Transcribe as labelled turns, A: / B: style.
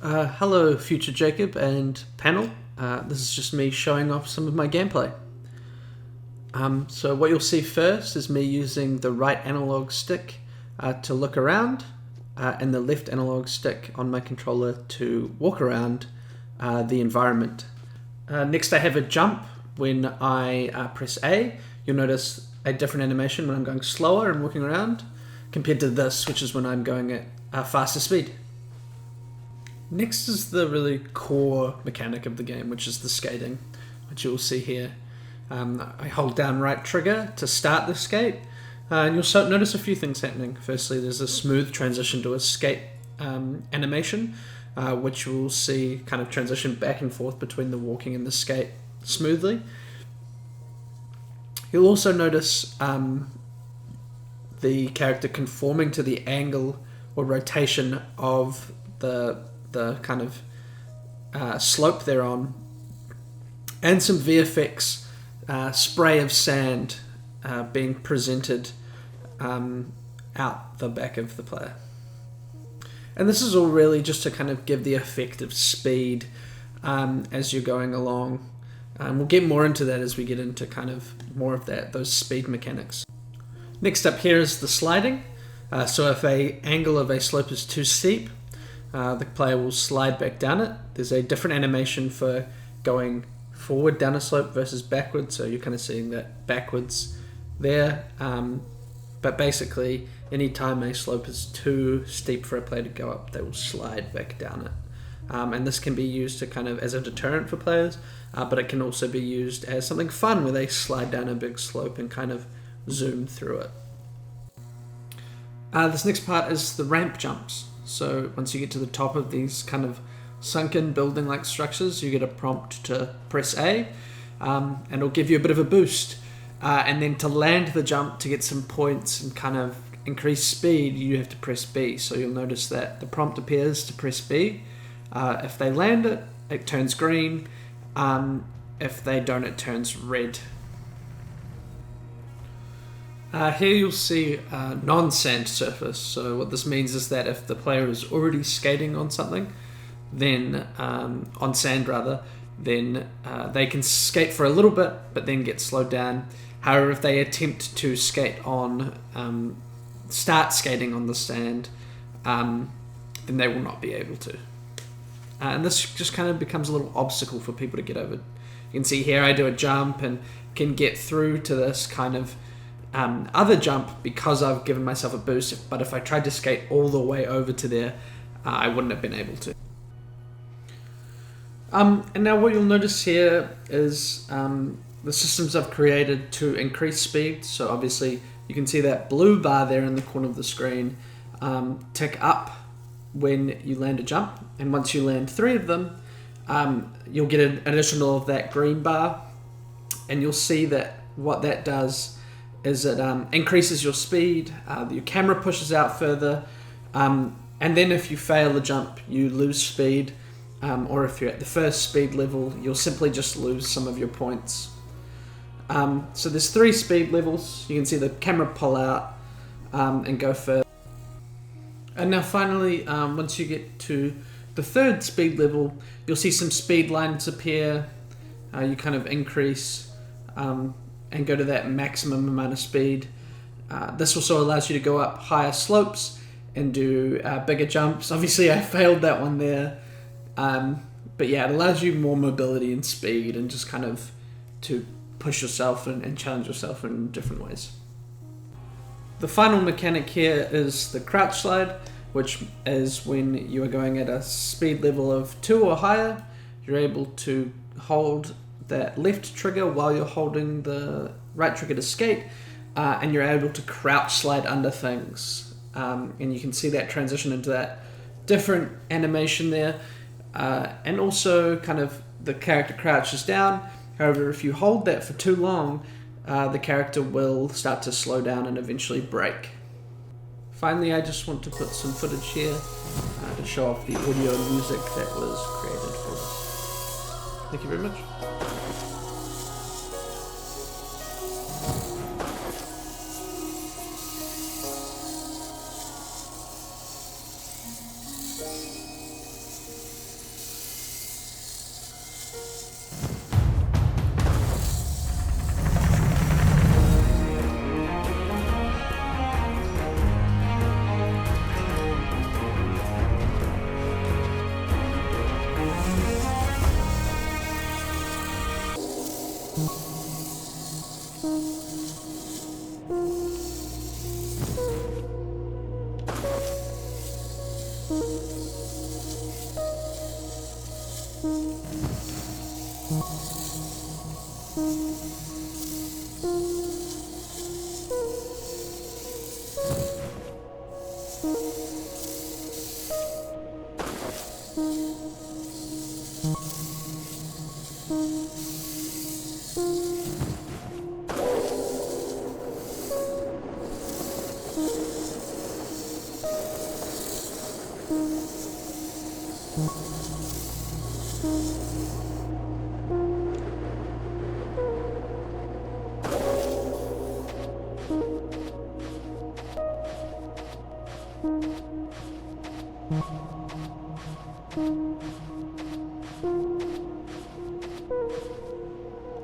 A: Hello, future Jacob and panel. This is just me showing off some of my gameplay. So what you'll see first is me using the right analog stick to look around and the left analog stick on my controller to walk around the environment. Next I have a jump. When I press A, you'll notice a different animation when I'm going slower and walking around compared to this, which is when I'm going at a faster speed. Next is the really core mechanic of the game, which is the skating, which you'll see here. I hold down right trigger to start the skate, and you'll notice a few things happening. Firstly, there's a smooth transition to a skate animation, which we'll see kind of transition back and forth between the walking and the skate smoothly. You'll also notice the character conforming to the angle or rotation of the kind of slope they're on, and some VFX spray of sand being presented out the back of the player. And this is all really just to kind of give the effect of speed as you're going along. We'll get more into that as we get into kind of more of those speed mechanics. Next up here is the sliding. So if an angle of a slope is too steep, the player will slide back down it. There's a different animation for going forward down a slope versus backwards, so you're kind of seeing that backwards there. But basically, anytime a slope is too steep for a player to go up, they will slide back down it. And this can be used to kind of as a deterrent for players, but it can also be used as something fun where they slide down a big slope and kind of zoom through it. This next part is the ramp jumps. So once you get to the top of these kind of sunken building-like structures, you get a prompt to press A, and it'll give you a bit of a boost. And then to land the jump to get some points and kind of increase speed, you have to press B. So you'll notice that the prompt appears to press B. If they land it, it turns green. If they don't, it turns red. Here you'll see a non-sand surface. So what this means is that if the player is already skating on something, then on sand rather, then they can skate for a little bit, but then get slowed down. However, if they attempt to start skating on the sand, then they will not be able to. And this just kind of becomes a little obstacle for people to get over. You can see here I do a jump and can get through to this kind of other jump because I've given myself a boost, but if I tried to skate all the way over to there, I wouldn't have been able to. And now what you'll notice here is the systems I've created to increase speed. So obviously you can see that blue bar there in the corner of the screen tick up when you land a jump, and once you land 3 of them, you'll get an additional of that green bar, and you'll see that what that does is it increases your speed, your camera pushes out further, and then if you fail the jump, you lose speed, or if you're at the first speed level, you'll simply just lose some of your points. So there's 3 speed levels. You can see the camera pull out and go further. And now finally, once you get to the 3rd speed level, you'll see some speed lines appear. You kind of increase and go to that maximum amount of speed. This also allows you to go up higher slopes and do bigger jumps. Obviously I failed that one there, but yeah, it allows you more mobility and speed and just kind of to push yourself and challenge yourself in different ways. The final mechanic here is the crouch slide, which is when you are going at a speed level of 2 or higher, you're able to hold that left trigger while you're holding the right trigger to skate, and you're able to crouch slide under things. And you can see that transition into that different animation there, and also kind of the character crouches down. However, if you hold that for too long, the character will start to slow down and eventually break. Finally, I just want to put some footage here to show off the audio and music that was created for this. Thank you very much.
B: Thank you.